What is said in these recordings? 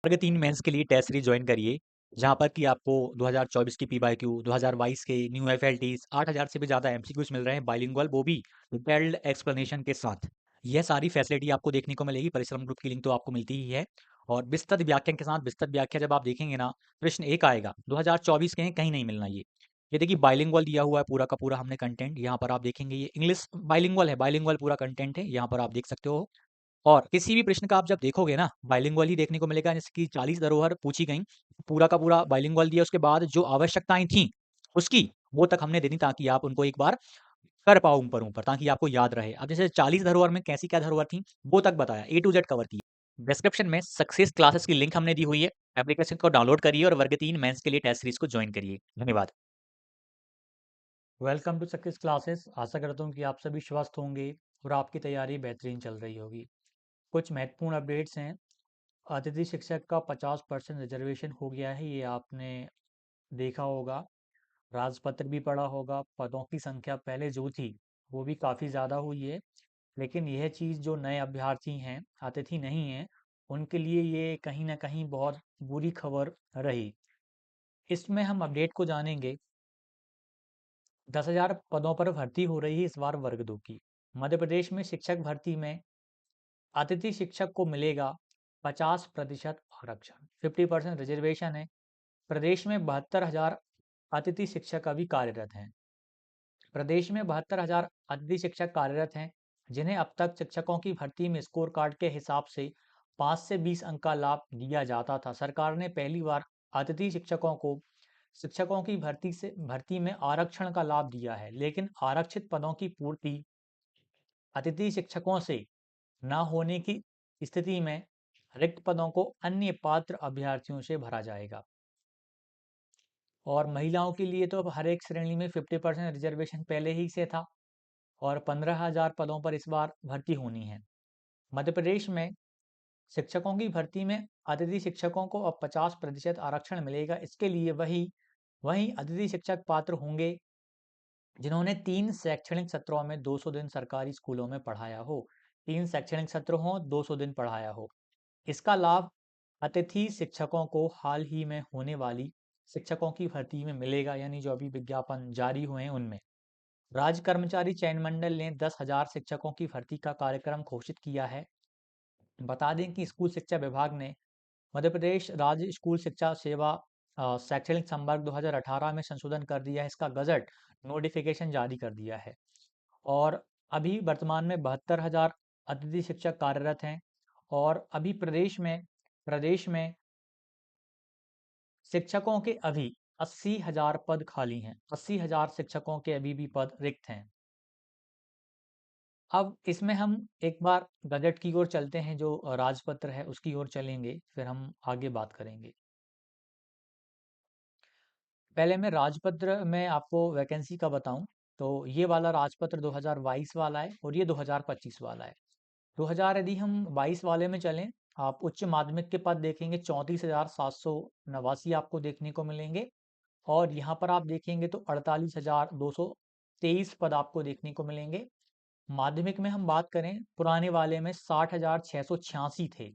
वर्ग 3 मेंस के लिए टेस्ट सीरीज ज्वाइन करिए, जहाँ पर कि आपको 2024 की पीवाईक्यू, 2022 के न्यू एफएलटीज, 8000 से भी ज़्यादा एमसीक्यूज मिल रहे हैं बाइलिंगुअल, वो भी डिटेल्ड एक्सप्लेनेशन के साथ। यह सारी फैसिलिटी आपको देखने को मिलेगी। परिश्रम ग्रुप की लिंक तो आपको मिलती ही है। और विस्तृत व्याख्यान के साथ विस्तृत व्याख्या जब आप देखेंगे ना, प्रश्न एक आएगा 2024 के हैं, कहीं नहीं मिलना ये देखिए बाइलिंगुअल दिया हुआ है पूरा का पूरा हमने कंटेंट। यहाँ पर आप देखेंगे ये इंग्लिश बाइलिंगुअल है, बाइलिंगुअल पूरा कंटेंट है, यहाँ पर आप देख सकते हो। और किसी भी प्रश्न का आप जब देखोगे ना, बाइलिंगुअल ही देखने को मिलेगा। जैसे कि 40 धरोहर पूछी गई, पूरा का पूरा बाइलिंगुअल दिया, उसके बाद जो आवश्यकताएं थी उसकी, वो तक हमने दे दी, ताकि आप उनको एक बार कर पाओ ऊपर ऊपर, ताकि आपको याद रहे। अब जैसे 40 धरोहर में कैसी क्या धरोहर थी वो तक बताया, ए टू जेड कवर किया। डिस्क्रिप्शन में सक्सेस क्लासेस की लिंक हमने दी हुई है। एप्लीकेशन को डाउनलोड करिए और वर्ग 3 मेंस के लिए टेस्ट सीरीज को ज्वाइन करिए। धन्यवाद। Welcome to success classes. आशा करता हूँ कि आप सभी स्वस्थ होंगे और आपकी तैयारी बेहतरीन चल रही होगी। कुछ महत्वपूर्ण अपडेट्स हैं। अतिथि शिक्षक का 50% रिजर्वेशन हो गया है, ये आपने देखा होगा। राजपत्र भी पढ़ा होगा। पदों की संख्या पहले जो थी वो भी काफ़ी ज़्यादा हुई है, लेकिन यह चीज़ जो नए अभ्यर्थी हैं, अतिथि नहीं हैं, उनके लिए ये कहीं ना कहीं बहुत बुरी खबर रही। इसमें हम अपडेट को जानेंगे। 10,000 पदों पर भर्ती हो रही है इस बार वर्ग 2 की। मध्य प्रदेश में शिक्षक भर्ती में अतिथि शिक्षक को मिलेगा 50% आरक्षण, 50% रिजर्वेशन है। प्रदेश में 72,000 अतिथि शिक्षक अभी कार्यरत हैं। प्रदेश में 72,000 अतिथि शिक्षक कार्यरत हैं, जिन्हें अब तक शिक्षकों की भर्ती में स्कोर कार्ड के हिसाब से 5 से 20 अंक का लाभ दिया जाता था। सरकार ने पहली बार अतिथि शिक्षकों को शिक्षकों की भर्ती में आरक्षण का लाभ दिया है, लेकिन आरक्षित पदों की पूर्ति अतिथि शिक्षकों से न होने की स्थिति में रिक्त पदों को अन्य पात्र अभ्यर्थियों से भरा जाएगा। और महिलाओं के लिए तो अब हर एक श्रेणी में 50% रिजर्वेशन पहले ही से था, और 15,000 पदों पर इस बार भर्ती होनी है। मध्य प्रदेश में शिक्षकों की भर्ती में अतिथि शिक्षकों को अब 50% आरक्षण मिलेगा। इसके लिए वही अतिथि शिक्षक पात्र होंगे जिन्होंने 3 शैक्षणिक सत्रों में 200 दिन सरकारी स्कूलों में पढ़ाया हो। 3 शैक्षणिक सत्र हों, 200 दिन पढ़ाया हो। इसका लाभ अतिथि शिक्षकों को हाल ही में होने वाली शिक्षकों की भर्ती में मिलेगा, यानी जो अभी विज्ञापन जारी हुए हैं उनमें। राज्य कर्मचारी चयन मंडल ने 10,000 शिक्षकों की भर्ती का कार्यक्रम घोषित किया है। बता दें कि स्कूल शिक्षा विभाग ने मध्य प्रदेश राज्य स्कूल शिक्षा सेवा शैक्षणिक संवर्ग 2018 में संशोधन कर दिया है। इसका गजट नोटिफिकेशन जारी कर दिया है। और अभी वर्तमान में 72,000 अतिथि शिक्षक कार्यरत हैं। और अभी प्रदेश में शिक्षकों के अभी 80,000 पद खाली हैं। 80,000 शिक्षकों के अभी भी पद रिक्त हैं। अब इसमें हम एक बार बजट की ओर चलते हैं, जो राजपत्र है उसकी ओर चलेंगे, फिर हम आगे बात करेंगे। पहले मैं राजपत्र में आपको वैकेंसी का बताऊं, तो ये वाला राजपत्र 2022 वाला है और ये 2025 वाला है। 2000 यदि हम 22 वाले में चलें, आप उच्च माध्यमिक के पद देखेंगे 34,789 आपको देखने को मिलेंगे। और यहाँ पर आप देखेंगे तो 48,223 पद आपको देखने को मिलेंगे। माध्यमिक में हम बात करें, पुराने वाले में 60,686 थे,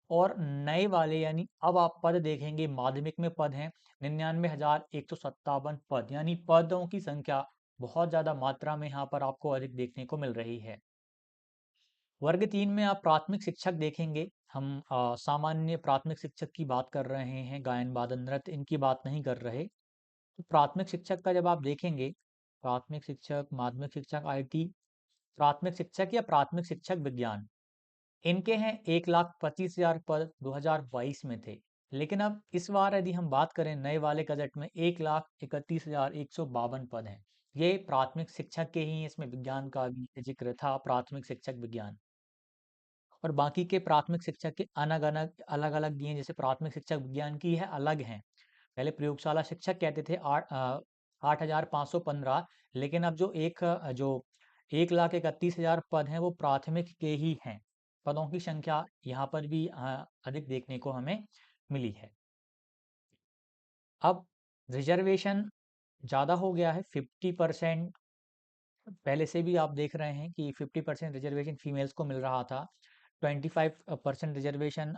और नए वाले यानी अब आप पद देखेंगे, माध्यमिक में पद हैं 99,157 पद, यानी पदों की संख्या बहुत ज़्यादा मात्रा में यहाँ पर आपको अधिक देखने को मिल रही है। वर्ग 3 में आप प्राथमिक शिक्षक देखेंगे। हम सामान्य प्राथमिक शिक्षक की बात कर रहे हैं, गायन वादन नृत्य इनकी बात नहीं कर रहे। तो प्राथमिक शिक्षक का जब आप देखेंगे, प्राथमिक शिक्षक, माध्यमिक शिक्षक आईटी, प्राथमिक शिक्षक या प्राथमिक शिक्षक विज्ञान, इनके हैं 1,25,000 पद 2022 में थे। लेकिन अब इस बार यदि हम बात करें नए वाले बजट में, 1,31,152 पद हैं। ये प्राथमिक शिक्षक के ही हैं, इसमें विज्ञान का भी जिक्र था, प्राथमिक शिक्षक विज्ञान। और बाकी के प्राथमिक शिक्षक के अलग अलग दिए, जैसे प्राथमिक शिक्षक विज्ञान की है अलग हैं। पहले प्रयोगशाला शिक्षक कहते थे 8,515, लेकिन अब जो 1,31,000 पद हैं वो प्राथमिक के ही हैं। पदों की संख्या यहाँ पर भी अधिक देखने को हमें मिली है। अब रिजर्वेशन ज़्यादा हो गया है, 50%। पहले से भी आप देख रहे हैं कि 50% रिजर्वेशन फीमेल्स को मिल रहा था, 25% रिजर्वेशन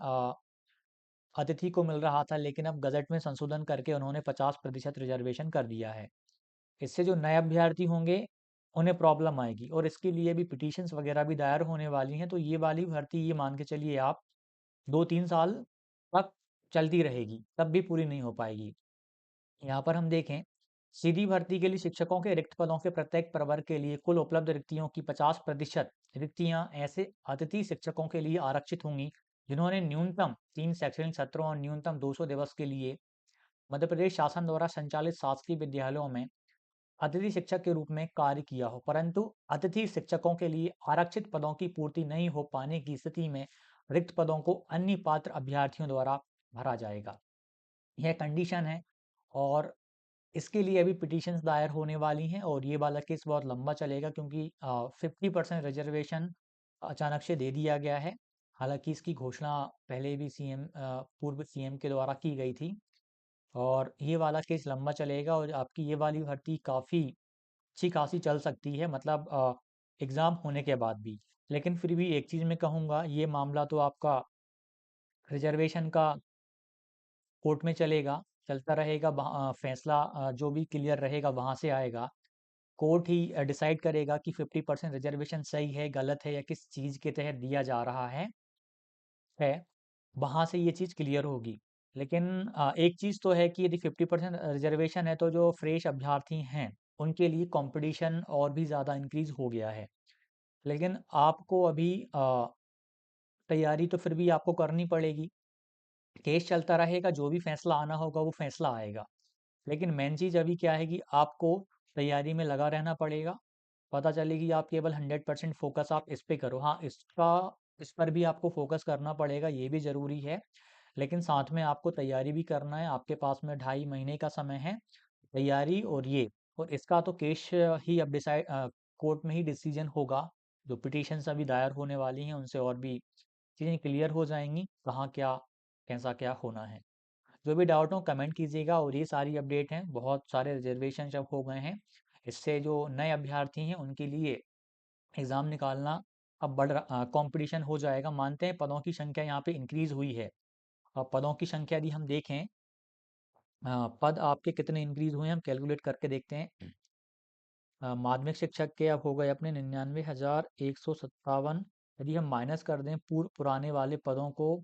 अतिथि को मिल रहा था, लेकिन अब गज़ट में संशोधन करके उन्होंने 50% रिजर्वेशन कर दिया है। इससे जो नए अभ्यर्थी होंगे, उन्हें प्रॉब्लम आएगी और इसके लिए भी पिटीशंस वगैरह भी दायर होने वाली हैं। तो ये वाली भर्ती ये मान के चलिए आप 2-3 साल तक चलती रहेगी, तब भी पूरी नहीं हो पाएगी। यहाँ पर हम देखें, सीधी भर्ती के लिए शिक्षकों के रिक्त पदों के प्रत्येक प्रवर्ग के लिए कुल उपलब्ध रिक्तियों की 50% रिक्तियां ऐसे अतिथि शिक्षकों के लिए आरक्षित होंगी जिन्होंने न्यूनतम 3 शैक्षणिक सत्रों और न्यूनतम 200 दिवस के लिए मध्य प्रदेश शासन द्वारा संचालित शासकीय विद्यालयों में अतिथि शिक्षक के रूप में कार्य किया हो, परंतु अतिथि शिक्षकों के लिए आरक्षित पदों की पूर्ति नहीं हो पाने की स्थिति में रिक्त पदों को अन्य पात्र अभ्यर्थियों द्वारा भरा जाएगा। यह कंडीशन है और इसके लिए अभी पिटीशंस दायर होने वाली हैं और ये वाला केस बहुत लंबा चलेगा क्योंकि 50% रिजर्वेशन अचानक से दे दिया गया है। हालांकि इसकी घोषणा पहले भी पूर्व सीएम के द्वारा की गई थी और ये वाला केस लंबा चलेगा और आपकी ये वाली भर्ती काफ़ी अच्छी खासी चल सकती है, मतलब एग्ज़ाम होने के बाद भी। लेकिन फिर भी एक चीज़ मैं कहूँगा, ये मामला तो आपका रिजर्वेशन का कोर्ट में चलता रहेगा, फैसला जो भी क्लियर रहेगा वहाँ से आएगा। कोर्ट ही डिसाइड करेगा कि 50% रिजर्वेशन सही है, गलत है या किस चीज़ के तहत दिया जा रहा है, वहाँ से ये चीज़ क्लियर होगी। लेकिन एक चीज़ तो है कि यदि 50% रिजर्वेशन है तो जो फ्रेश अभ्यर्थी हैं, उनके लिए कॉम्पिटिशन और भी ज़्यादा इंक्रीज़ हो गया है। लेकिन आपको अभी तैयारी तो फिर भी आपको करनी पड़ेगी। केस चलता रहेगा, जो भी फैसला आना होगा वो फैसला आएगा। लेकिन मेन चीज़ अभी क्या है कि आपको तैयारी में लगा रहना पड़ेगा। पता चले कि आप केवल 100% फ़ोकस आप इस पे करो। हाँ, इस पर भी आपको फ़ोकस करना पड़ेगा, ये भी ज़रूरी है। लेकिन साथ में आपको तैयारी भी करना है, आपके पास में 2.5 महीने का समय है, तैयारी और इसका तो केस ही अब कोर्ट में ही डिसीजन होगा। जो पिटीशंस अभी दायर होने वाली हैं, उनसे और भी चीज़ें क्लियर हो जाएँगी, कहाँ क्या, कैसा क्या होना है। जो भी डाउट हो कमेंट कीजिएगा और ये सारी अपडेट हैं, बहुत सारे रिजर्वेशन अब हो गए हैं। इससे जो नए अभ्यर्थी हैं उनके लिए एग्ज़ाम निकालना अब कॉम्पिटिशन हो जाएगा। मानते हैं पदों की संख्या यहाँ पे इंक्रीज़ हुई है। अब पदों की संख्या यदि हम देखें, पद आपके कितने इंक्रीज़ हुए हैं हम कैलकुलेट करके देखते हैं। माध्यमिक शिक्षक के अब हो गए अपने 99,157। यदि हम माइनस कर दें पुराने वाले पदों को,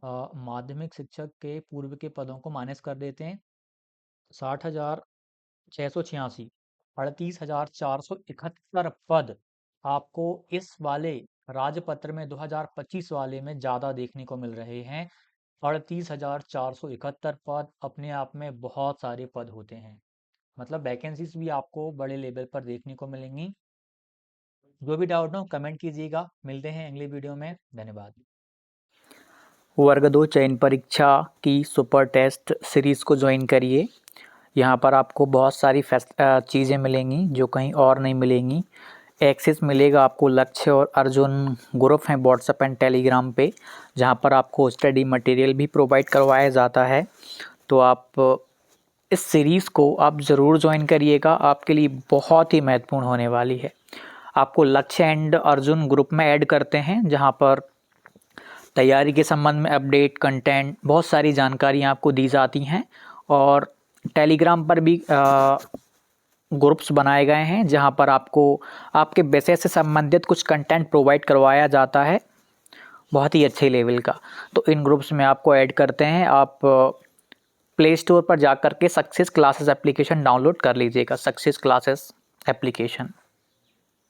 माध्यमिक शिक्षक के पूर्व के पदों को माइनस कर देते हैं, 60,686, 38,471 पद आपको इस वाले राजपत्र में 2025 वाले में ज़्यादा देखने को मिल रहे हैं। 38,471 पद अपने आप में बहुत सारे पद होते हैं, मतलब वैकेंसीज भी आपको बड़े लेवल पर देखने को मिलेंगी। जो भी डाउट हो कमेंट कीजिएगा। मिलते हैं अगले वीडियो में। धन्यवाद। वर्ग 2 चयन परीक्षा की सुपर टेस्ट सीरीज़ को ज्वाइन करिए। यहाँ पर आपको बहुत सारी चीज़ें मिलेंगी जो कहीं और नहीं मिलेंगी। एक्सेस मिलेगा आपको लक्ष्य और अर्जुन ग्रुप हैं व्हाट्सएप एंड टेलीग्राम पे, जहाँ पर आपको स्टडी मटेरियल भी प्रोवाइड करवाया जाता है। तो आप इस सीरीज़ को आप ज़रूर ज्वाइन करिएगा, आपके लिए बहुत ही महत्वपूर्ण होने वाली है। आपको लक्ष्य एंड अर्जुन ग्रुप में ऐड करते हैं, जहाँ पर तैयारी के संबंध में अपडेट, कंटेंट, बहुत सारी जानकारियाँ आपको दी जाती हैं। और टेलीग्राम पर भी ग्रुप्स बनाए गए हैं, जहां पर आपको आपके विषय से संबंधित कुछ कंटेंट प्रोवाइड करवाया जाता है, बहुत ही अच्छे लेवल का। तो इन ग्रुप्स में आपको ऐड करते हैं। आप प्ले स्टोर पर जा कर के सक्सेस क्लासेस एप्लीकेशन डाउनलोड कर लीजिएगा, सक्सेस क्लासेस एप्लीकेशन।